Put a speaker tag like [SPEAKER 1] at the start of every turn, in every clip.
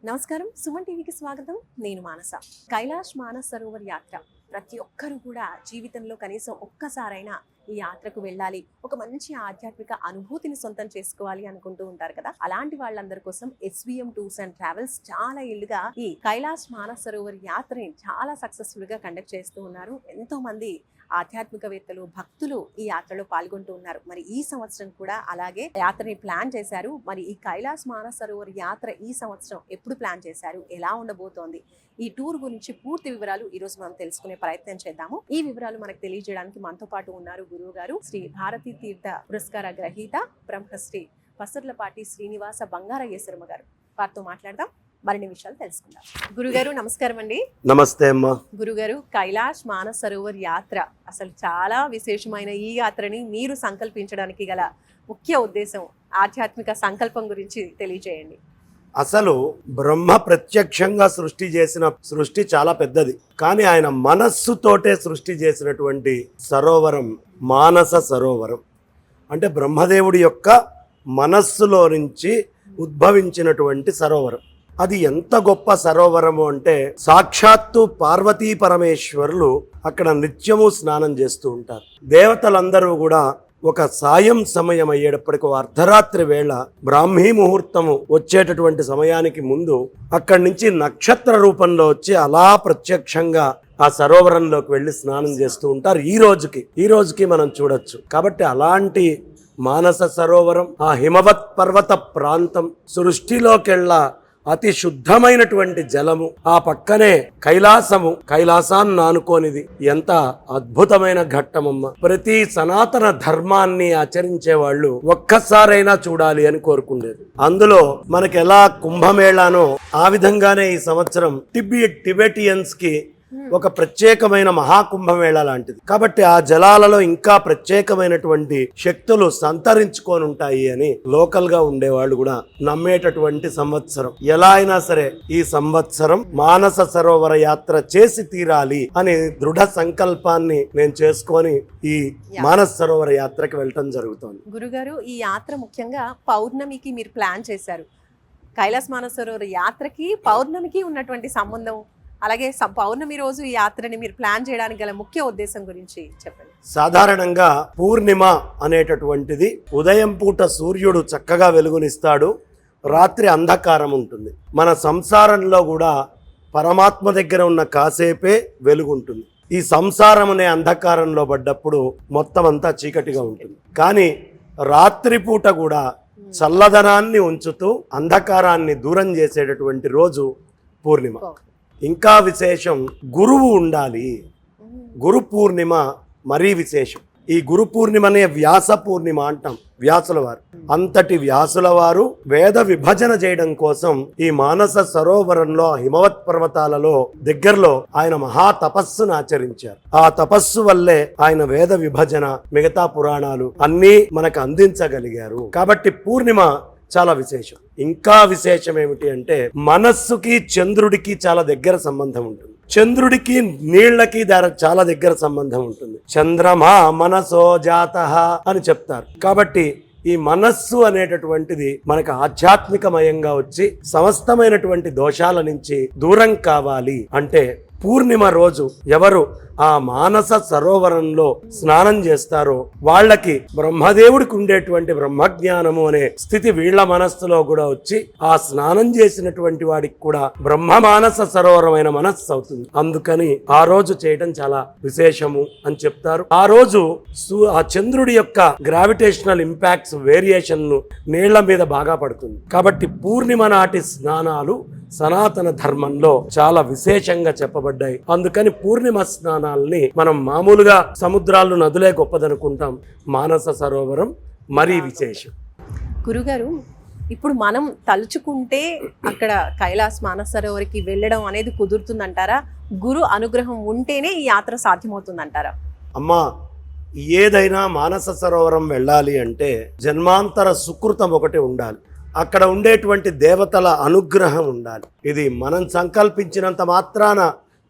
[SPEAKER 1] నమస్కారం, సుమన్ టీవీకి స్వాగతం. నేను మానస. కైలాష్ మానస్ సరోవర్ యాత్ర ప్రతి ఒక్కరూ కూడా జీవితంలో కనీసం ఒక్కసారైనా ఈ యాత్రకు వెళ్ళాలి, ఒక మంచి ఆధ్యాత్మిక అనుభూతిని సొంతం చేసుకోవాలి అనుకుంటూ ఉంటారు కదా. అలాంటి వాళ్ళందరి కోసం SVM టూర్స్ అండ్ ట్రావెల్స్ చాలా ఏళ్లుగా ఈ కైలాష్ మానస్ సరోవర్ యాత్రని చాలా సక్సెస్ఫుల్ గా కండక్ట్ చేస్తూ ఉన్నారు. ఎంతో మంది ఆధ్యాత్మికవేత్తలు, భక్తులు ఈ యాత్రలో పాల్గొంటూ ఉన్నారు. మరి ఈ సంవత్సరం కూడా అలాగే యాత్రని ప్లాన్ చేశారు. మరి ఈ కైలాష్ మానస్ సరోవర్ యాత్ర ఈ సంవత్సరం ఎప్పుడు ప్లాన్ చేశారు, ఎలా ఉండబోతోంది, ఈ టూర్ గురించి పూర్తి వివరాలు ఈ రోజు మనం తెలుసుకునే ప్రయత్నం చేద్దాము. ఈ వివరాలు మనకు తెలియజేయడానికి మనతో పాటు ఉన్నారు గురువు గారు, శ్రీ భారతీ తీర్థ పురస్కార గ్రహీత బ్రహ్మశ్రీ పసర్లపాటి శ్రీనివాస బంగారయ్య శర్మ గారు. వారితో మాట్లాడదాం, మరిన్ని విషయాలు తెలుసుకుందాం. గురుగారు నమస్కారం అండి.
[SPEAKER 2] నమస్తే అమ్మా.
[SPEAKER 1] గురుగారు, కైలాష్ మానస్ సరోవర్ యాత్ర అసలు చాలా విశేషమైన ఈ యాత్రని మీరు సంకల్పించడానికి గల ముఖ్య ఉద్దేశం, ఆధ్యాత్మిక సంకల్పం గురించి తెలియజేయండి.
[SPEAKER 2] అసలు బ్రహ్మ ప్రత్యక్షంగా సృష్టి చేసిన సృష్టి చాలా పెద్దది, కానీ ఆయన మనస్సుతోటే సృష్టి చేసినటువంటి సరోవరం మానస సరోవరం. అంటే బ్రహ్మదేవుడి యొక్క మనస్సులో నుంచి ఉద్భవించినటువంటి సరోవరం. అది ఎంత గొప్ప సరోవరము అంటే సాక్షాత్తు పార్వతీ పరమేశ్వరులు అక్కడ నిత్యము స్నానం చేస్తూ ఉంటారు. దేవతలందరూ కూడా ఒక సాయం సమయం అయ్యేటప్పటికి అర్ధరాత్రి వేళ బ్రాహ్మీ ముహూర్తము వచ్చేటటువంటి సమయానికి ముందు అక్కడి నుంచి నక్షత్ర రూపంలో వచ్చి అలా ప్రత్యక్షంగా ఆ సరోవరంలోకి వెళ్ళి స్నానం చేస్తూ ఉంటారు. ఈ రోజుకి మనం చూడొచ్చు. కాబట్టి అలాంటి మానస సరోవరం, ఆ హిమవత్ పర్వత ప్రాంతం, సృష్టిలోకెళ్ళ అతి శుద్ధమైనటువంటి జలము, ఆ పక్కనే కైలాసాన్ని ఆనుకోనిది. ఎంత అద్భుతమైన ఘట్టమమ్మ. ప్రతి సనాతన ధర్మాన్ని ఆచరించే వాళ్ళు ఒక్కసారైనా చూడాలి అని కోరుకునేది. అందులో మనకి ఎలా కుంభమేళానో ఆ విధంగానే ఈ సంవత్సరం టిబెటియన్స్ కి ఒక ప్రత్యేకమైన మహాకుంభమేళ లాంటిది. కాబట్టి ఆ జలాలలో ఇంకా ప్రత్యేకమైనటువంటి శక్తులు సంతరించుకొని ఉంటాయి అని లోకల్ గా ఉండేవాళ్ళు కూడా నమ్మేటటువంటి సంవత్సరం. ఎలా అయినా సరే ఈ సంవత్సరం మానస సరోవర యాత్ర చేసి తీరాలి అని దృఢ సంకల్పాన్ని నేను చేసుకొని ఈ మానస సరోవర యాత్రకి వెళ్ళటం జరుగుతోంది.
[SPEAKER 1] గురుగారు, ఈ యాత్ర ముఖ్యంగా పౌర్ణమికి మీరు ప్లాన్ చేశారు. కైలాస్ మానస్ సరోవర యాత్రకి పౌర్ణమికి ఉన్నటువంటి సంబంధం, అలాగే పౌర్ణమి రోజు ఈ యాత్రని మీరు ప్లాన్ చేయడానికి గల ముఖ్య ఉద్దేశం గురించి చెప్పండి.
[SPEAKER 2] సాధారణంగా పూర్ణిమ అనేటటువంటిది ఉదయం పూట సూర్యుడు చక్కగా వెలుగునిస్తాడు, రాత్రి అంధకారం ఉంటుంది. మన సంసారంలో కూడా పరమాత్మ దగ్గర ఉన్న కాసేపే వెలుగుంటుంది. ఈ సంసారం అనే అంధకారంలో పడ్డప్పుడు మొత్తం అంతా చీకటిగా ఉంటుంది. కానీ రాత్రిపూట కూడా చల్లదనాన్ని ఉంచుతూ అంధకారాన్ని దూరం చేసేటటువంటి రోజు పూర్ణిమ. ఇంకా విశేషం, గురువు ఉండాలి. గురు పూర్ణిమ మరీ విశేషం. ఈ గురు పూర్ణిమనే వ్యాస పూర్ణిమ అంటాం. వ్యాసుల వారు, అంతటి వ్యాసుల వారు వేద విభజన చేయడం కోసం ఈ మానస సరోవరంలో హిమవత్ పర్వతాలలో దగ్గరలో ఆయన మహా తపస్సును ఆచరించారు. ఆ తపస్సు వల్లే ఆయన వేద విభజన, మిగతా పురాణాలు అన్నీ మనకు అందించగలిగారు. కాబట్టి పూర్ణిమ చాలా విశేషం. ఇంకా విశేషం ఏమిటి అంటే మనస్సుకి చంద్రుడికి చాలా దగ్గర సంబంధం ఉంటుంది. చంద్రుడికి నీళ్లకి చాలా దగ్గర సంబంధం ఉంటుంది. చంద్రమా మనసో జాతః అని చెప్తారు. కాబట్టి ఈ మనస్సు అనేటటువంటిది మనకు ఆధ్యాత్మికమయంగా వచ్చి సమస్తమైనటువంటి దోషాల నుంచి దూరం కావాలి అంటే పూర్ణిమ రోజు ఎవరు ఆ మానస సరోవరంలో స్నానం చేస్తారో వాళ్ళకి బ్రహ్మదేవుడికి ఉండేటువంటి బ్రహ్మజ్ఞానము అనే స్థితి వీళ్ల మనస్సులో కూడా వచ్చి ఆ స్నానం చేసినటువంటి వాడికి కూడా బ్రహ్మ మానస సరోవరమైన మనస్సు అవుతుంది. అందుకని ఆ రోజు చేయడం చాలా విశేషము అని చెప్తారు. ఆ రోజు ఆ చంద్రుడి యొక్క గ్రావిటేషనల్ ఇంపాక్ట్స్, వేరియేషన్ నీళ్ల మీద బాగా పడుతుంది. కాబట్టి పూర్ణిమ నాటి స్నానాలు సనాతన ధర్మంలో చాలా విశేషంగా చెప్పబడ్డాయి. అందుకని పూర్ణిమ స్నానాల్ని మనం మామూలుగా సముద్రాలు, నదులే గొప్పదనుకుంటాం. మానస సరోవరం మరీ విశేషం.
[SPEAKER 1] గురుగారు, ఇప్పుడు మనం తలుచుకుంటే అక్కడ కైలాస్ మానస్ సరోవర్కి వెళ్ళడం అనేది కుదురుతుందంటారా? గురు అనుగ్రహం ఉంటేనే ఈ యాత్ర సాధ్యమవుతుందంటారా?
[SPEAKER 2] అమ్మా, ఏదైనా మానస సరోవరం వెళ్ళాలి అంటే జన్మాంతర సుకృతం ఒకటి ఉండాలి. అక్కడ ఉండేటువంటి దేవతల అనుగ్రహం ఉండాలి. ఇది మనం సంకల్పించినంత మాత్రాన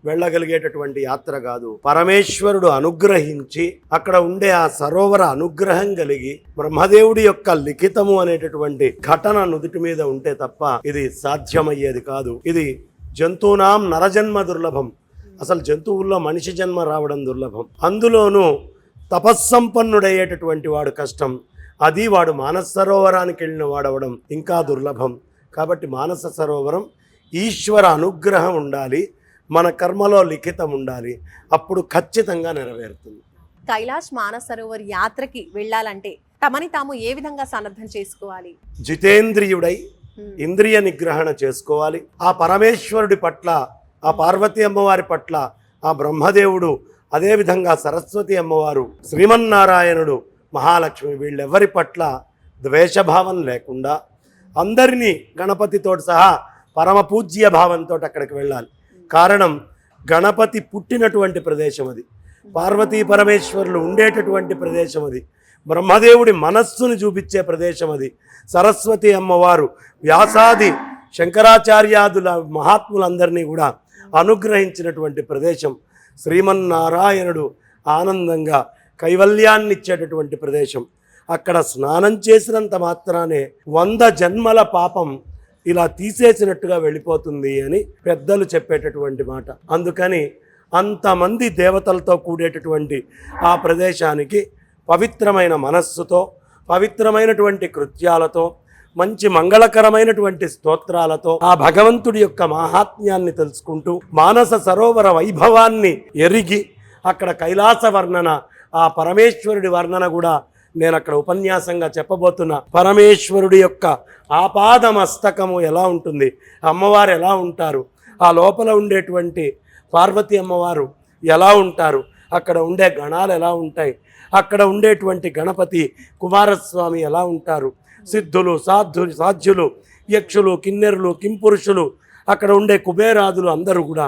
[SPEAKER 2] వెళ్ళగలిగేటటువంటి యాత్ర కాదు. పరమేశ్వరుడు అనుగ్రహించి అక్కడ ఉండే ఆ సరోవర అనుగ్రహం కలిగి బ్రహ్మదేవుడి యొక్క లిఖితము అనేటటువంటి ఘటన నుదుటి మీద ఉంటే తప్ప ఇది సాధ్యమయ్యేది కాదు. ఇది జంతువునాం నరజన్మ దుర్లభం. అసలు జంతువుల్లో మనిషి జన్మ రావడం దుర్లభం. అందులోనూ తపస్సంపన్నుడయ్యేటటువంటి వాడు కష్టం. అది వాడు మానస సరోవరానికి వెళ్ళిన వాడవడం ఇంకా దుర్లభం. కాబట్టి మానస సరోవరం ఈశ్వర అనుగ్రహం ఉండాలి, మన కర్మలో లిఖితం ఉండాలి, అప్పుడు ఖచ్చితంగా నెరవేరుతుంది.
[SPEAKER 1] కైలాష్ మానస సరోవర్ యాత్రకి వెళ్ళాలంటే తమని తాము ఏ విధంగా సన్నద్ధం చేసుకోవాలి?
[SPEAKER 2] జితేంద్రియుడై ఇంద్రియ నిగ్రహణ చేసుకోవాలి. ఆ పరమేశ్వరుడి పట్ల, ఆ పార్వతీ అమ్మవారి పట్ల, ఆ బ్రహ్మదేవుడు, అదేవిధంగా సరస్వతి అమ్మవారు, శ్రీమన్నారాయణుడు, మహాలక్ష్మి, వీళ్ళెవరి పట్ల ద్వేషభావం లేకుండా అందరినీ గణపతితో సహా పరమ పూజ్య భావంతో అక్కడికి వెళ్ళాలి. కారణం, గణపతి పుట్టినటువంటి ప్రదేశం అది, పార్వతీ పరమేశ్వరులు ఉండేటటువంటి ప్రదేశం అది, బ్రహ్మదేవుడి మనస్సును చూపించే ప్రదేశం అది, సరస్వతి అమ్మవారు వ్యాసాది శంకరాచార్యాదుల మహాత్ములందరినీ కూడా అనుగ్రహించినటువంటి ప్రదేశం, శ్రీమన్నారాయణుడు ఆనందంగా కైవల్యాన్ని ఇచ్చేటటువంటి ప్రదేశం. అక్కడ స్నానం చేసినంత మాత్రానే 100 జన్మల పాపం ఇలా తీసేసినట్టుగా వెళ్ళిపోతుంది అని పెద్దలు చెప్పేటటువంటి మాట. అందుకని అంతమంది దేవతలతో కూడేటటువంటి ఆ ప్రదేశానికి పవిత్రమైన మనస్సుతో, పవిత్రమైనటువంటి కృత్యాలతో, మంచి మంగళకరమైనటువంటి స్తోత్రాలతో ఆ భగవంతుడి యొక్క మాహాత్మ్యాన్ని తెలుసుకుంటూ మానస సరోవర వైభవాన్ని ఎరిగి అక్కడ కైలాస వర్ణన, ఆ పరమేశ్వరుడి వర్ణన కూడా నేను అక్కడ ఉపన్యాసంగా చెప్పబోతున్నా. పరమేశ్వరుడి యొక్క ఆపాదమస్తకము ఎలా ఉంటుంది, అమ్మవారు ఎలా ఉంటారు, ఆ లోపల ఉండేటువంటి పార్వతీ అమ్మవారు ఎలా ఉంటారు, అక్కడ ఉండే గణాలు ఎలా ఉంటాయి, అక్కడ ఉండేటువంటి గణపతి కుమారస్వామి ఎలా ఉంటారు, సిద్ధులు, సాధ్యులు, యక్షులు, కిన్నెరులు, కింపురుషులు, అక్కడ ఉండే కుబేరాదులు అందరూ కూడా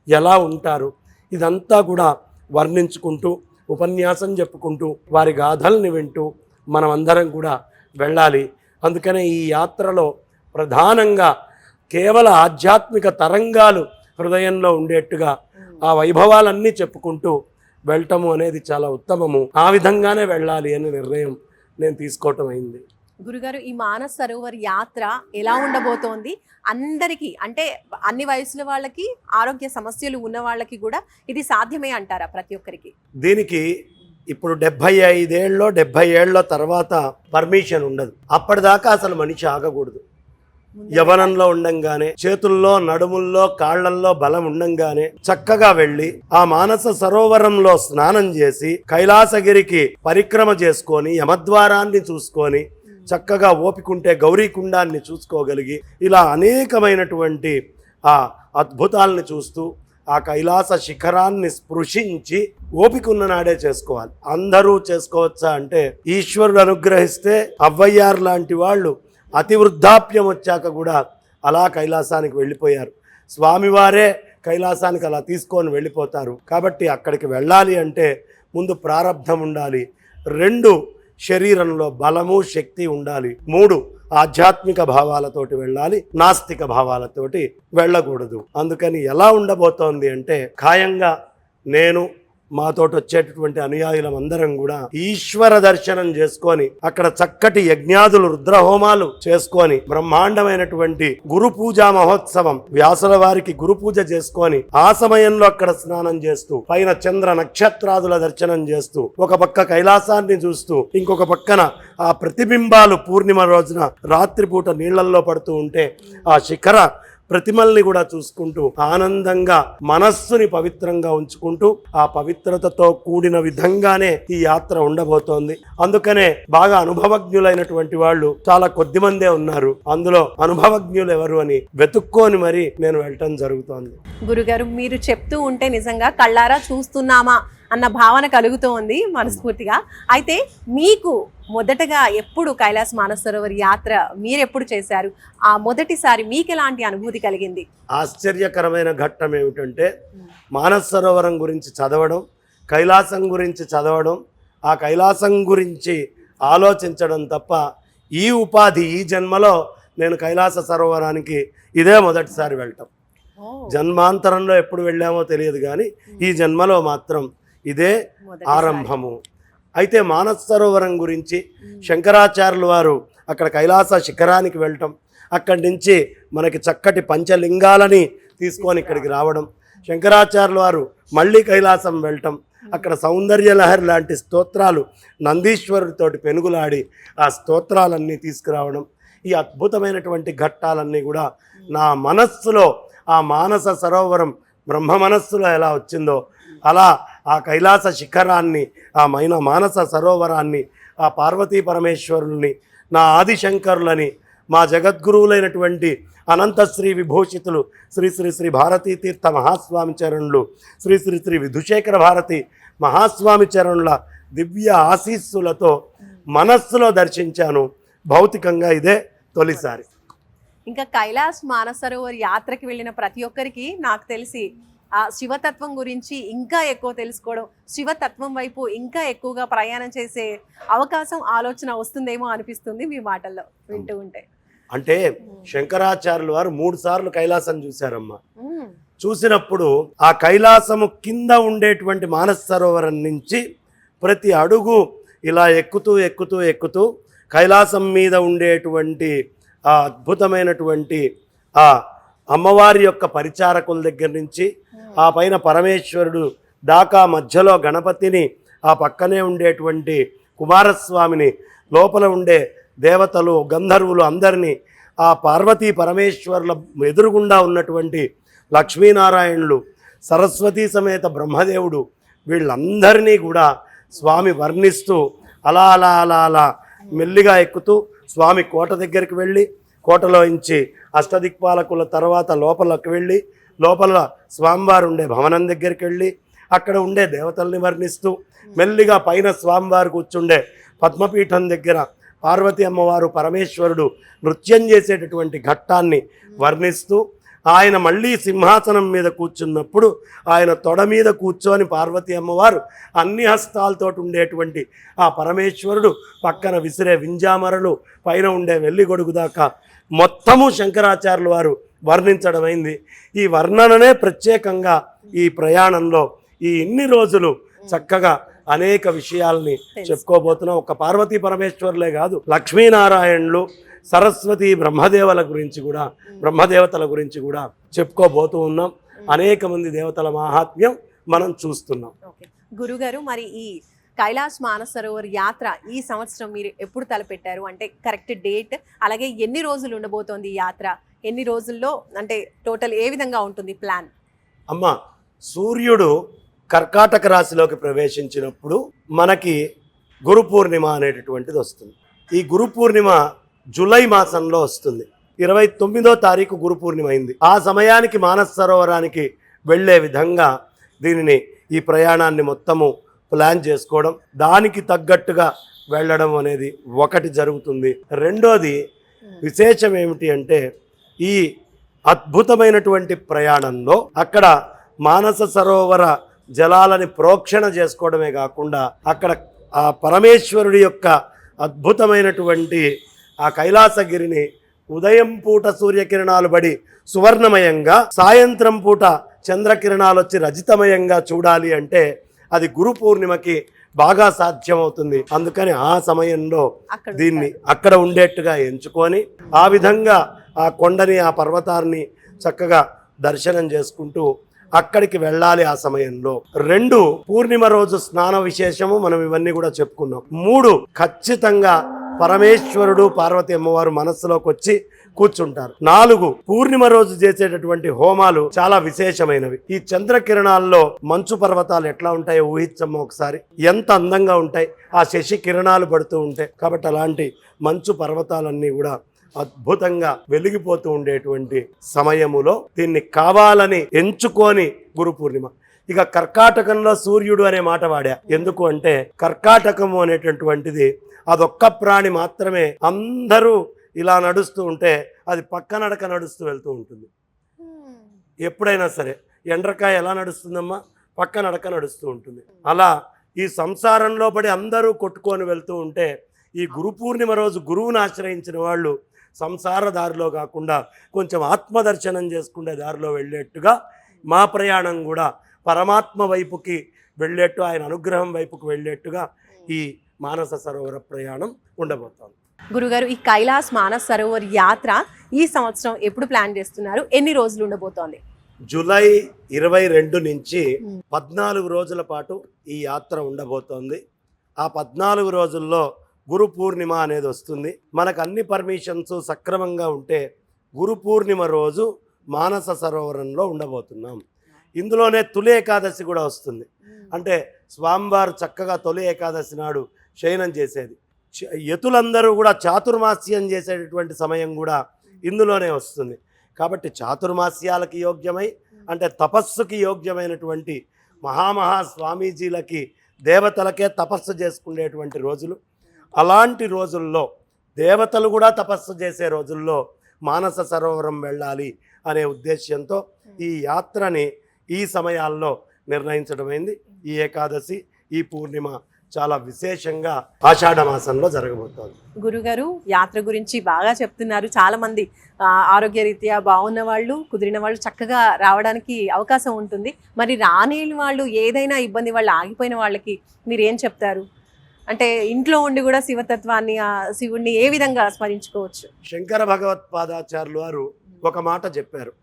[SPEAKER 2] ఎలా ఉంటారు, ఇదంతా కూడా వర్ణించుకుంటూ ఉపన్యాసం చెప్పుకుంటూ వారి గాథల్ని వింటూ మనమందరం కూడా వెళ్ళాలి. అందుకనే ఈ యాత్రలో ప్రధానంగా కేవల ఆధ్యాత్మిక తరంగాలు హృదయంలో ఉండేట్టుగా ఆ వైభవాలన్నీ చెప్పుకుంటూ వెళ్ళటము అనేది చాలా ఉత్తమము. ఆ విధంగానే వెళ్ళాలి అని నిర్ణయం నేను తీసుకోవటం అయింది.
[SPEAKER 1] గురుగారు, ఈ మానస సరోవర్ యాత్ర ఎలా ఉండబోతోంది? అందరికీ, అంటే అన్ని వయసుల వాళ్ళకి, ఆరోగ్య సమస్యలు ఉన్న వాళ్ళకి కూడా ఇది సాధ్యమే అంటారా ప్రతి ఒక్కరికి?
[SPEAKER 2] దీనికి ఇప్పుడు 75 ఏళ్ళలో 70 ఏళ్ళ తర్వాత పర్మిషన్ ఉండదు. అప్పటిదాకా అసలు మనిషి ఆగకూడదు. యవనంలో ఉండంగానే, చేతుల్లో, నడుముల్లో, కాళ్లల్లో బలం ఉండంగానే చక్కగా వెళ్ళి ఆ మానస సరోవరంలో స్నానం చేసి కైలాసగిరికి పరిక్రమ చేసుకొని యమద్వారాన్ని చూసుకొని చక్కగా ఓపికంటే గౌరీకుండాన్ని చూసుకోగలిగి ఇలా అనేకమైనటువంటి ఆ అద్భుతాలని చూస్తూ ఆ కైలాస శిఖరాన్ని స్పృశించి ఓపిక ఉన్న నాడే చేసుకోవాలి. అందరూ చేసుకోవచ్చా అంటే, ఈశ్వరుడు అనుగ్రహిస్తే అవ్వయ్యారు లాంటి వాళ్ళు అతి వృద్ధాప్యం వచ్చాక కూడా అలా కైలాసానికి వెళ్ళిపోయారు. స్వామివారే కైలాసానికి అలా తీసుకొని వెళ్ళిపోతారు. కాబట్టి అక్కడికి వెళ్ళాలి అంటే ముందు ప్రారబ్ధం ఉండాలి, 2 శరీరంలో బలము, శక్తి ఉండాలి, 3 ఆధ్యాత్మిక భావాలతోటి వెళ్ళాలి, నాస్తిక భావాలతోటి వెళ్ళకూడదు. అందుకని ఎలా ఉండబోతోంది అంటే, ఖాయంగా నేను, మాతోటి వచ్చేటటువంటి అనుయాయులం అందరం కూడా ఈశ్వర దర్శనం చేసుకొని అక్కడ చక్కటి యజ్ఞాదులు, రుద్రహోమాలు చేసుకొని బ్రహ్మాండమైనటువంటి గురు పూజా మహోత్సవం, వ్యాసుల వారికి గురు పూజ చేసుకొని ఆ సమయంలో అక్కడ స్నానం చేస్తూ పైన చంద్ర నక్షత్రాదుల దర్శనం చేస్తూ ఒక పక్క కైలాసాన్ని చూస్తూ ఇంకొక పక్కన ఆ ప్రతిబింబాలు పూర్ణిమ రోజున రాత్రిపూట నీళ్లల్లో పడుతూ ఉంటే ఆ శిఖర ప్రతిమల్ని కూడా చూసుకుంటూ ఆనందంగా మనస్సుని పవిత్రంగా ఉంచుకుంటూ ఆ పవిత్రతతో కూడిన విధంగానే ఈ యాత్ర ఉండబోతోంది. అందుకనే బాగా అనుభవజ్ఞులైనటువంటి వాళ్ళు చాలా కొద్ది మందే ఉన్నారు. అందులో అనుభవజ్ఞులు ఎవరు అని వెతుక్కొని మరి నేను వెళ్ళటం జరుగుతోంది.
[SPEAKER 1] గురుగారు, మీరు చెప్తూ ఉంటే నిజంగా కళ్ళారా చూస్తున్నామా అన్న భావన కలుగుతోంది మనస్ఫూర్తిగా. అయితే మీకు మొదటగా ఎప్పుడు కైలాస్ మానస సరోవర్ యాత్ర మీరు ఎప్పుడు చేశారు? ఆ మొదటిసారి మీకు ఎలాంటి అనుభూతి కలిగింది?
[SPEAKER 2] ఆశ్చర్యకరమైన ఘట్టం ఏమిటంటే, మానస సరోవరం గురించి చదవడం, కైలాసం గురించి చదవడం, ఆ కైలాసం గురించి ఆలోచించడం తప్ప ఈ ఉపాధి, ఈ జన్మలో నేను కైలాస సరోవరానికి ఇదే మొదటిసారి వెళ్ళటం.
[SPEAKER 1] ఓ,
[SPEAKER 2] జన్మాంతరంలో ఎప్పుడు వెళ్ళామో తెలియదు కానీ ఈ జన్మలో మాత్రం ఇదే
[SPEAKER 1] మొదటిసారి.
[SPEAKER 2] ఆరంభము. అయితే మానస సరోవరం గురించి శంకరాచార్యుల వారు అక్కడ కైలాస శిఖరానికి వెళ్ళటం, అక్కడి నుంచి మనకి చక్కటి పంచలింగాలని తీసుకొని ఇక్కడికి రావడం, శంకరాచార్యుల వారు మళ్ళీ కైలాసం వెళ్ళటం, అక్కడ సౌందర్యలహరి లాంటి స్తోత్రాలు నందీశ్వరుడితోటి పెనుగులాడి ఆ స్తోత్రాలన్నీ తీసుకురావడం, ఈ అద్భుతమైనటువంటి ఘట్టాలన్నీ కూడా నా మనస్సులో ఆ మానస సరోవరం బ్రహ్మ మనస్సులో ఎలా వచ్చిందో అలా ఆ కైలాస శిఖరాన్ని, ఆ మానస సరోవరాన్ని, ఆ పార్వతీ పరమేశ్వరుల్ని, నా ఆదిశంకరులని, మా జగద్గురువులైనటువంటి అనంతశ్రీ విభూషితులు శ్రీ శ్రీ శ్రీ భారతీ తీర్థ మహాస్వామి చరణులు, శ్రీ శ్రీ శ్రీ విధుశేఖర భారతి మహాస్వామి చరణుల దివ్య ఆశీస్సులతో మనస్సులో దర్శించాను. భౌతికంగా ఇదే తొలిసారి.
[SPEAKER 1] ఇంకా కైలాస్ మానసరోవర్ యాత్రకి వెళ్ళిన ప్రతి ఒక్కరికి నాకు తెలిసి ఆ శివతత్వం గురించి ఇంకా ఎక్కువ తెలుసుకోవడం, శివతత్వం వైపు ఇంకా ఎక్కువగా ప్రయాణం చేసే అవకాశం, ఆలోచన వస్తుందేమో అనిపిస్తుంది మీ మాటల్లో వింటూ ఉంటే.
[SPEAKER 2] అంటే శంకరాచార్యులు వారు 3 సార్లు కైలాసం చూశారమ్మా. చూసినప్పుడు ఆ కైలాసము కింద ఉండేటువంటి మానస సరోవరం నుంచి ప్రతి అడుగు ఇలా ఎక్కుతూ ఎక్కుతూ ఎక్కుతూ కైలాసం మీద ఉండేటువంటి ఆ అద్భుతమైనటువంటి ఆ అమ్మవారి యొక్క పరిచారకుల దగ్గర నుంచి ఆ పైన పరమేశ్వరుడు దాకా, మధ్యలో గణపతిని, ఆ పక్కనే ఉండేటువంటి కుమారస్వామిని, లోపల ఉండే దేవతలు గంధర్వులు అందరినీ, ఆ పార్వతీ పరమేశ్వరుల ఎదురుగుండా ఉన్నటువంటి లక్ష్మీనారాయణులు, సరస్వతీ సమేత బ్రహ్మదేవుడు, వీళ్ళందరినీ కూడా స్వామి వర్ణిస్తూ అలా అలా అలా అలా మెల్లిగా ఎక్కుతూ స్వామి కోట దగ్గరికి వెళ్ళి, కోటలో నుంచి అష్టదిక్పాలకుల తర్వాత లోపలికి వెళ్ళి, లోపల స్వామివారు ఉండే భవనం దగ్గరికి వెళ్ళి అక్కడ ఉండే దేవతల్ని వర్ణిస్తూ మెల్లిగా పైన స్వామివారు కూర్చుండే పద్మపీఠం దగ్గర పార్వతీ అమ్మవారు పరమేశ్వరుడు నృత్యం చేసేటటువంటి ఘట్టాన్ని వర్ణిస్తూ, ఆయన మళ్ళీ సింహాసనం మీద కూర్చున్నప్పుడు ఆయన తొడ మీద కూర్చొని పార్వతీ అమ్మవారు అన్ని హస్తాలతో ఉండేటువంటి ఆ పరమేశ్వరుడు పక్కన విసిరే వింజామరలు, పైన ఉండే వెల్లిగొడుగు దాకా మొత్తము శంకరాచార్యుల వారు వర్ణించడమైంది. ఈ వర్ణననే ప్రత్యేకంగా ఈ ప్రయాణంలో ఈ ఇన్ని రోజులు చక్కగా అనేక విషయాల్ని చెప్పుకోబోతున్నాం. ఒక పార్వతీ పరమేశ్వరులే కాదు, లక్ష్మీనారాయణులు, సరస్వతి బ్రహ్మదేవతల గురించి కూడా చెప్పుకోబోతూ ఉన్నాం. అనేక మంది దేవతల మహాత్మ్యం మనం చూస్తున్నాం.
[SPEAKER 1] గురుగారు, మరి ఈ కైలాస్ మానసరోవర్ యాత్ర ఈ సంవత్సరం మీరు ఎప్పుడు తలపెట్టారు? అంటే కరెక్ట్ డేట్, అలాగే ఎన్ని రోజులు ఉండబోతోంది ఈ యాత్ర, ఎన్ని రోజుల్లో, అంటే టోటల్ ఏ విధంగా ఉంటుంది ప్లాన్?
[SPEAKER 2] అమ్మ, సూర్యుడు కర్కాటక రాశిలోకి ప్రవేశించినప్పుడు మనకి గురు పూర్ణిమ అనేటటువంటిది వస్తుంది. ఈ గురు పూర్ణిమ జూలై మాసంలో వస్తుంది. 29వ తారీఖు గురు పూర్ణిమ అయింది. ఆ సమయానికి మానస సరోవరానికి వెళ్ళే విధంగా ఈ ప్రయాణాన్ని మొత్తము ప్లాన్ చేసుకోవడం, దానికి తగ్గట్టుగా వెళ్ళడం అనేది ఒకటి జరుగుతుంది. రెండోది విశేషం ఏమిటి అంటే, ఈ అద్భుతమైనటువంటి ప్రయాణంలో అక్కడ మానస సరోవర జలాలని ప్రోక్షణ చేసుకోవడమే కాకుండా అక్కడ ఆ పరమేశ్వరుడి యొక్క అద్భుతమైనటువంటి ఆ కైలాసగిరిని ఉదయం పూట సూర్యకిరణాలు పడి సువర్ణమయంగా, సాయంత్రం పూట చంద్రకిరణాలు వచ్చి రజితమయంగా చూడాలి అంటే అది గురు పూర్ణిమకి బాగా సాధ్యమవుతుంది. అందుకని ఆ సమయంలో దీన్ని అక్కడ ఉండేట్టుగా ఎంచుకొని ఆ విధంగా ఆ కొండని, ఆ పర్వతాన్ని చక్కగా దర్శనం చేసుకుంటూ అక్కడికి వెళ్ళాలి. ఆ సమయంలో 2 పూర్ణిమ రోజు స్నాన విశేషము, మనం ఇవన్నీ కూడా చెప్పుకున్నాం. 3 ఖచ్చితంగా పరమేశ్వరుడు పార్వతీ అమ్మవారు మనస్సులోకి వచ్చి కూర్చుంటారు. 4 పూర్ణిమ రోజు చేసేటటువంటి హోమాలు చాలా విశేషమైనవి. ఈ చంద్రకిరణాల్లో మంచు పర్వతాలు ఎట్లా ఉంటాయో ఊహించమ్మ ఒకసారి, ఎంత అందంగా ఉంటాయి, ఆ శశి కిరణాలు పడుతూ ఉంటాయి. కాబట్టి అలాంటి మంచు పర్వతాలన్నీ కూడా అద్భుతంగా వెలిగిపోతూ ఉండేటువంటి సమయములో దీన్ని కావాలని ఎంచుకొని గురు పూర్ణిమ. ఇక కర్కాటకంలో సూర్యుడు అనే మాట వాడా. ఎందుకు అంటే కర్కాటకము అనేటటువంటిది అదొక్క ప్రాణి మాత్రమే. అందరూ ఇలా నడుస్తూ ఉంటే అది పక్క నడక నడుస్తూ వెళ్తూ ఉంటుంది. ఎప్పుడైనా సరే ఎండ్రకాయ ఎలా నడుస్తుందమ్మా? పక్క నడక నడుస్తూ ఉంటుంది. అలా ఈ సంసారంలో పడి అందరూ కొట్టుకొని వెళ్తూ ఉంటే ఈ గురు పూర్ణిమ రోజు గురువుని ఆశ్రయించిన వాళ్ళు సంసార దారిలో కాకుండా కొంచెం ఆత్మదర్శనం చేసుకునే దారిలో వెళ్ళేట్టుగా మా ప్రయాణం కూడా పరమాత్మ వైపుకి వెళ్ళేట్టు, ఆయన అనుగ్రహం వైపుకి వెళ్ళేట్టుగా ఈ మానస సరోవర ప్రయాణం ఉండబోతోంది.
[SPEAKER 1] గురుగారు, ఈ కైలాస్ మానస్ సరోవర్ యాత్ర ఈ సంవత్సరం ఎప్పుడు ప్లాన్ చేస్తున్నారు? ఎన్ని రోజులు ఉండబోతోంది?
[SPEAKER 2] జూలై 22 నుంచి 14 రోజుల పాటు ఈ యాత్ర ఉండబోతోంది. ఆ 14 రోజుల్లో గురు పూర్ణిమ అనేది వస్తుంది. మనకు అన్ని పర్మిషన్స్ సక్రమంగా ఉంటే గురు పూర్ణిమ రోజు మానస సరోవరంలో ఉండబోతున్నాం. ఇందులోనే తొలి ఏకాదశి కూడా వస్తుంది. అంటే స్వామివారు చక్కగా తొలి ఏకాదశి నాడు శయనం చేసేది. యతులందరూ కూడా చాతుర్మాస్యం చేసేటటువంటి సమయం కూడా ఇందులోనే వస్తుంది. కాబట్టి చాతుర్మాస్యాలకి యోగ్యమై, అంటే తపస్సుకి యోగ్యమైనటువంటి మహామహా స్వామీజీలకి, దేవతలకే తపస్సు చేసుకునేటువంటి రోజులు. అలాంటి రోజుల్లో దేవతలు కూడా తపస్సు చేసే రోజుల్లో మానస సరోవరం వెళ్ళాలి అనే ఉద్దేశ్యంతో ఈ యాత్రని ఈ సమయాల్లో నిర్ణయించడమైంది. ఈ ఏకాదశి, ఈ పూర్ణిమ చాలా విశేషంగా ఆషాఢ మాసంలో జరగబోతోంది.
[SPEAKER 1] గురుగారు, యాత్ర గురించి బాగా చెప్తున్నారు. చాలా మంది ఆరోగ్యరీత్యా బాగున్న వాళ్ళు, కుదిరిన వాళ్ళు చక్కగా రావడానికి అవకాశం ఉంటుంది. మరి రానేని వాళ్ళు, ఏదైనా ఇబ్బంది వాళ్ళు ఆగిపోయిన వాళ్ళకి మీరు ఏం చెప్తారు? అంటే ఇంట్లో ఉండి కూడా శివతత్వాన్ని, శివుణ్ణి ఏ విధంగా స్మరించుకోవచ్చు?
[SPEAKER 2] శంకర భగవత్పాదాచార్యులు వారు ఒక మాట చెప్పారు.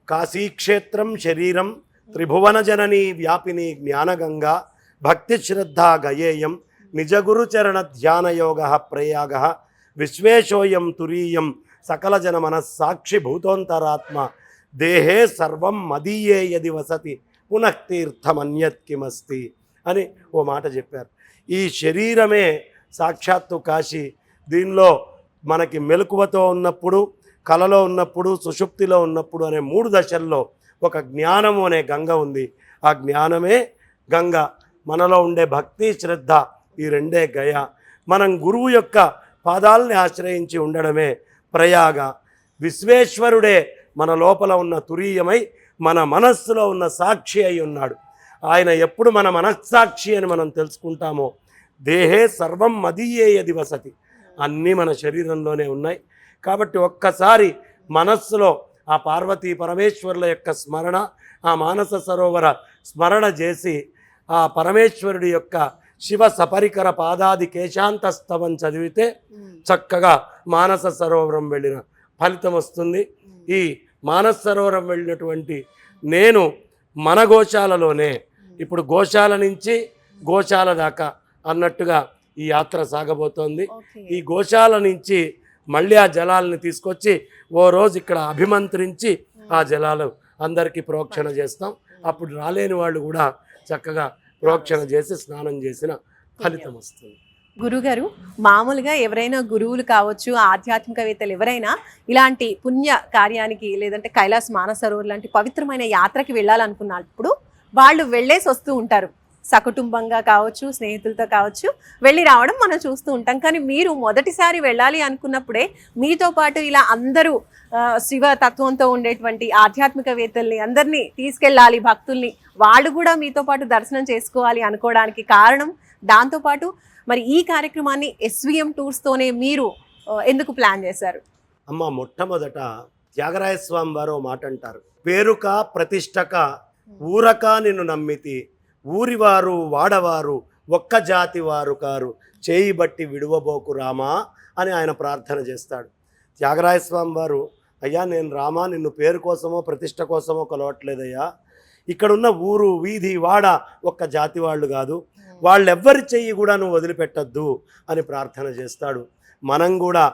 [SPEAKER 2] కాశీక్షేత్రం శరీరం త్రిభువన జనని వ్యాపిని జ్ఞానగంగా భక్తి శ్రద్ధ గయేయం నిజగురు చరణ ధ్యానయోగ ప్రయాగ విశ్వేశోయం తురీయం సకల జన మనస్సాక్షి భూతోంతరాత్మ దేహే సర్వం మదీయే యది వసతి పునఃతీర్థమన్యత్ కిమస్తి అని ఓ మాట చెప్పారు. ఈ శరీరమే సాక్షాత్తు కాశీ. దీనిలో మనకి మెలకువతో ఉన్నప్పుడు, కలలో ఉన్నప్పుడు, సుషుప్తిలో ఉన్నప్పుడు అనే 3 దశల్లో ఒక జ్ఞానము అనే గంగ ఉంది. ఆ జ్ఞానమే గంగ. మనలో ఉండే భక్తి శ్రద్ధ ఈ రెండే గయ. మనం గురువు యొక్క పాదాలని ఆశ్రయించి ఉండడమే ప్రయాగ. విశ్వేశ్వరుడే మన లోపల ఉన్న తురీయమై మన మనస్సులో ఉన్న సాక్షి అయి ఉన్నాడు. ఆయన ఎప్పుడు మన మనస్సాక్షి అని మనం తెలుసుకుంటామో, దేహే సర్వం మదీయే యది వసతి, అన్నీ మన శరీరంలోనే ఉన్నాయి. కాబట్టి ఒక్కసారి మనస్సులో ఆ పార్వతీ పరమేశ్వరుల యొక్క స్మరణ, ఆ మానస సరోవర స్మరణ చేసి ఆ పరమేశ్వరుడి యొక్క శివ సపరికర పాదాది కేశాంతస్తవం చదివితే చక్కగా మానస సరోవరం వెళ్ళిన ఫలితం వస్తుంది. ఈ మానస సరోవరం వెళ్ళినటువంటి నేను మన గోశాలలోనే, ఇప్పుడు గోశాల నుంచి గోశాల దాకా అన్నట్టుగా ఈ యాత్ర సాగబోతోంది. ఈ గోశాల నుంచి మళ్ళీ ఆ జలాలను తీసుకొచ్చి ఓ రోజు ఇక్కడ అభిమంత్రించి ఆ జలాలు అందరికీ ప్రోక్షణ చేస్తాం. అప్పుడు రాలేని వాళ్ళు కూడా చక్కగా ప్రోక్షణ చేసి స్నానం చేసిన ఫలితం వస్తుంది.
[SPEAKER 1] గురుగారు, మామూలుగా ఎవరైనా గురువులు కావచ్చు, ఆధ్యాత్మికవేత్తలు ఎవరైనా ఇలాంటి పుణ్య కార్యానికి, లేదంటే కైలాస్ మానస సరోవర్ లాంటి పవిత్రమైన యాత్రకి వెళ్ళాలనుకున్నప్పుడు వాళ్ళు వెళ్ళేసి వస్తూ ఉంటారు. సకుటుంబంగా కావచ్చు, స్నేహితులతో కావచ్చు, వెళ్ళి రావడం మనం చూస్తూ ఉంటాం. కానీ మీరు మొదటిసారి వెళ్ళాలి అనుకున్నప్పుడే మీతో పాటు ఇలా అందరూ శివ తత్వంతో ఉండేటువంటి ఆధ్యాత్మికవేత్తల్ని అందరినీ తీసుకెళ్ళాలి, భక్తుల్ని, వాళ్ళు కూడా మీతో పాటు దర్శనం చేసుకోవాలి అనుకోవడానికి కారణం. దాంతోపాటు మరి ఈ కార్యక్రమాన్ని SVM టూర్స్తోనే మీరు ఎందుకు ప్లాన్ చేశారు?
[SPEAKER 2] అమ్మ, మొట్టమొదట త్యాగరాయ స్వామి వారు మాట అంటారు, పేరుక ప్రతిష్టక ఊరక నిన్ను నమ్మితి, ఊరివారు వాడవారు ఒక్క జాతి వారు కారు, చేయి బట్టి విడువబోకు రామా అని ఆయన ప్రార్థన చేస్తాడు. త్యాగరాయ స్వామి వారు, అయ్యా నేను రామా నిన్ను పేరు కోసమో ప్రతిష్ట కోసమో కొలవట్లేదయ్యా, ఇక్కడున్న ఊరు వీధి వాడ ఒక్క జాతి వాళ్ళు కాదు, వాళ్ళెవ్వరి చెయ్యి కూడా నువ్వు వదిలిపెట్టద్దు అని ప్రార్థన చేస్తాడు. మనం కూడా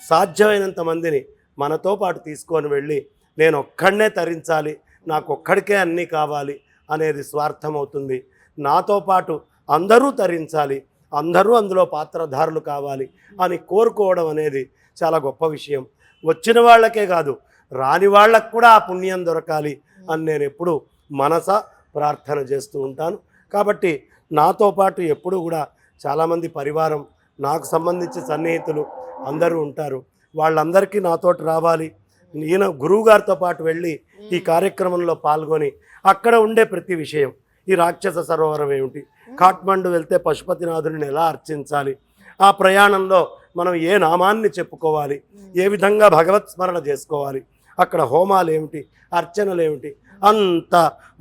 [SPEAKER 2] సాధ్యమైనంత మందిని మనతో పాటు తీసుకొని వెళ్ళి నేను ఒక్కడనే తరించాలి, నాకు ఒక్కడికే అన్నీ కావాలి అనేది స్వార్థం అవుతుంది. నాతో పాటు అందరూ తరించాలి, అందరూ అందులో పాత్రధారులు కావాలి అని కోరుకోవడం అనేది చాలా గొప్ప విషయం. వచ్చిన వాళ్ళకే కాదు, రాని వాళ్ళకు కూడా ఆ పుణ్యం దొరకాలి అని నేను ఎప్పుడు మనస ప్రార్థన చేస్తూ ఉంటాను. కాబట్టి నాతో పాటు ఎప్పుడు కూడా చాలామంది పరివారం, నాకు సంబంధించి సన్నిహితులు అందరూ ఉంటారు. వాళ్ళందరికీ నాతోటి రావాలి. ఈయన గురువుగారితో పాటు వెళ్ళి ఈ కార్యక్రమంలో పాల్గొని అక్కడ ఉండే ప్రతి విషయం, ఈ రాక్షస సరోవరం ఏమిటి, కాఠ్మండు వెళ్తే పశుపతినాథుని ఎలా అర్చించాలి, ఆ ప్రయాణంలో మనం ఏ నామాన్ని చెప్పుకోవాలి, ఏ విధంగా భగవత్ స్మరణ చేసుకోవాలి, అక్కడ హోమాలు ఏమిటి, అర్చనలు ఏమిటి, అంత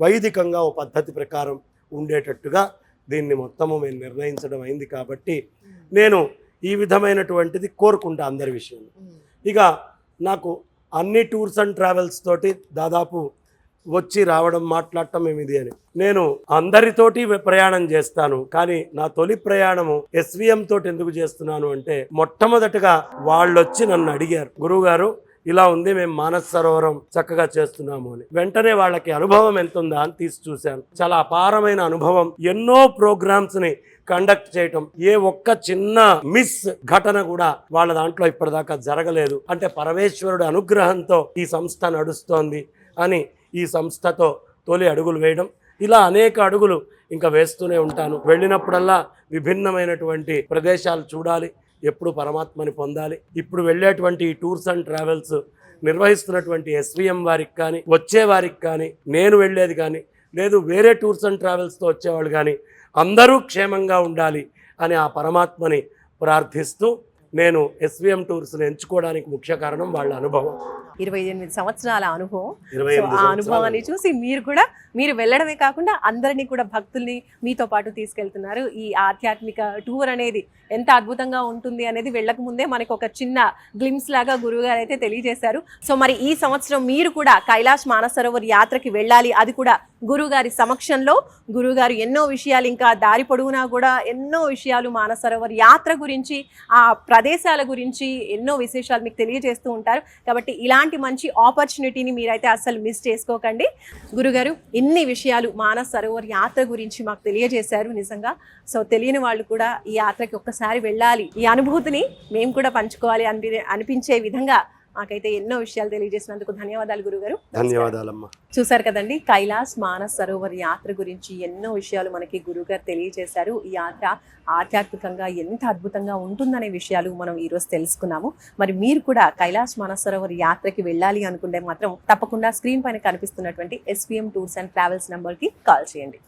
[SPEAKER 2] వైదికంగా ఓ పద్ధతి ప్రకారం ఉండేటట్టుగా దీన్ని మొత్తము మేము నిర్ణయించడం అయింది. కాబట్టి నేను ఈ విధమైనటువంటిది కోరుకుంటా అందరి విషయంలో. ఇక నాకు అన్ని టూర్స్ అండ్ ట్రావెల్స్ తోటి దాదాపు వచ్చి రావడం మాట్లాడటం ఏమిది అని నేను అందరితోటి ప్రయాణం చేస్తాను. కానీ నా తొలి ప్రయాణము SVM తోటి ఎందుకు చేస్తున్నాను అంటే, మొట్టమొదటిగా వాళ్ళు వచ్చి నన్ను అడిగారు, గురువుగారు ఇలా ఉంది, మేము మానస సరోవరం చక్కగా చేస్తున్నాము అని. వెంటనే వాళ్ళకి అనుభవం ఎంత ఉందా అని తీసి చూశాను. చాలా అపారమైన అనుభవం. ఎన్నో ప్రోగ్రామ్స్ ని కండక్ట్ చేయటం, ఏ ఒక్క చిన్న మిస్ ఘటన కూడా వాళ్ళ దాంట్లో ఇప్పటిదాకా జరగలేదు. అంటే పరమేశ్వరుడు అనుగ్రహంతో ఈ సంస్థ నడుస్తోంది అని ఈ సంస్థతో తొలి అడుగులు వేయడం, ఇలా అనేక అడుగులు ఇంకా వేస్తూనే ఉంటాను. వెళ్ళినప్పుడల్లా విభిన్నమైనటువంటి ప్రదేశాలు చూడాలి, ఎప్పుడు పరమాత్మని పొందాలి. ఇప్పుడు వెళ్ళేటువంటి ఈ టూర్స్ అండ్ ట్రావెల్స్ నిర్వహిస్తున్నటువంటి SVM వారికి కానీ, వచ్చే వారికి కానీ, నేను వెళ్ళేది కానీ, లేదు వేరే టూర్స్ అండ్ ట్రావెల్స్తో వచ్చేవాళ్ళు కానీ అందరూ క్షేమంగా ఉండాలి అని ఆ పరమాత్మని ప్రార్థిస్తూ నేను SVM టూర్స్ని ఎంచుకోవడానికి ముఖ్య కారణం వాళ్ళ అనుభవం.
[SPEAKER 1] 28 సంవత్సరాల అనుభవం.
[SPEAKER 2] 28
[SPEAKER 1] ఆ అనుభవాన్ని చూసి మీరు వెళ్ళడమే కాకుండా అందరినీ కూడా భక్తుల్ని మీతో పాటు తీసుకెళ్తున్నారు. ఈ ఆధ్యాత్మిక టూర్ అనేది ఎంత అద్భుతంగా ఉంటుంది అనేది వెళ్ళక ముందే మనకు ఒక చిన్న గ్లిమ్స్ లాగా గురువుగారు అయితే తెలియజేశారు. సో మరి ఈ సంవత్సరం మీరు కూడా కైలాష్ మానస సరోవర్ యాత్రకి వెళ్ళాలి, అది కూడా గురువుగారి సమక్షంలో. గురువుగారు ఎన్నో విషయాలు, ఇంకా దారి పొడవునా కూడా ఎన్నో విషయాలు మానస సరోవర్ యాత్ర గురించి, ఆ ప్రదేశాల గురించి ఎన్నో విశేషాలు మీకు తెలియజేస్తూ ఉంటారు. కాబట్టి ఇలాంటి మంచి ఆపర్చునిటీని మీరైతే అస్సలు మిస్ చేసుకోకండి. గురుగారు ఇన్ని విషయాలు మానస సరోవర్ యాత్ర గురించి మాకు తెలియజేశారు. నిజంగా సో తెలియని వాళ్ళు కూడా ఈ యాత్రకి ఒక్కసారి వెళ్ళాలి, ఈ అనుభూతిని మేము కూడా పంచుకోవాలి అనిపించే విధంగా మాకైతే ఎన్నో విషయాలు తెలియజేసినందుకు ధన్యవాదాలు గురుగారు.
[SPEAKER 2] ధన్యవాదాలమ్మా.
[SPEAKER 1] చూసారు కదండి, కైలాష్ మానస సరోవర్ యాత్ర గురించి ఎన్నో విషయాలు మనకి గురుగారు తెలియజేశారు. ఈ యాత్ర ఆధ్యాత్మికంగా ఎంత అద్భుతంగా ఉంటుందనే విషయాలు మనం ఈరోజు తెలుసుకున్నాము. మరి మీరు కూడా కైలాష్ మానస సరోవర్ యాత్రకి వెళ్ళాలి అనుకుంటే మాత్రం తప్పకుండా స్క్రీన్ పైన కనిపిస్తున్నటువంటి SVM టూర్స్ అండ్ ట్రావెల్స్ నెంబర్కి కాల్ చేయండి.